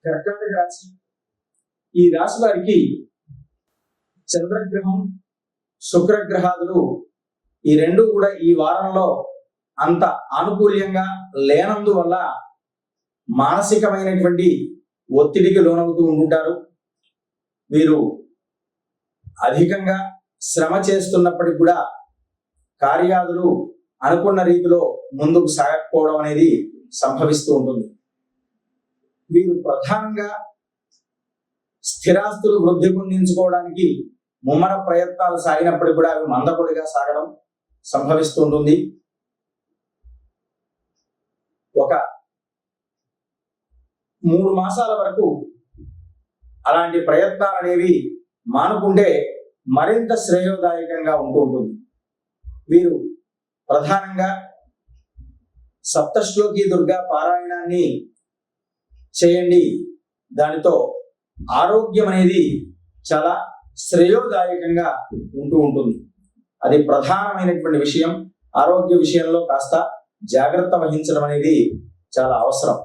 కర్కాటక రాశి. ఈ రాశి వారికి చంద్రగ్రహం, శుక్రగ్రహాదులు ఈ రెండు కూడా ఈ వారంలో అంత ఆనుకూల్యంగా లేనందువల్ల మానసికమైనటువంటి ఒత్తిడికి లోనవుతూ ఉంటుంటారు. వీరు అధికంగా శ్రమ చేస్తున్నప్పటికి కూడా కార్యాదులు అనుకున్న రీతిలో ముందుకు సాగకపోవడం అనేది సంభవిస్తూ ఉంటుంది. వీరు ప్రధానంగా స్థిరాస్తులు వృద్ధి పొందించుకోవడానికి ముమ్మర ప్రయత్నాలు సాగినప్పటికీ కూడా అవి మందకొడిగా సాగడం సంభవిస్తూ ఉంటుంది. ఒక 3 మాసాల వరకు అలాంటి ప్రయత్నాలు అనేవి మానుకుంటే మరింత శ్రేయోదాయకంగా ఉంటూ ఉంటుంది. వీరు ప్రధానంగా సప్తశ్లోకి దుర్గా పారాయణాన్ని చేయండి. దానితో ఆరోగ్యం అనేది చాలా శ్రేయోదాయకంగా ఉంటూ ఉంటుంది. అది ప్రధానమైనటువంటి విషయం. ఆరోగ్య విషయంలో కాస్త జాగ్రత్త వహించడం అనేది చాలా అవసరం.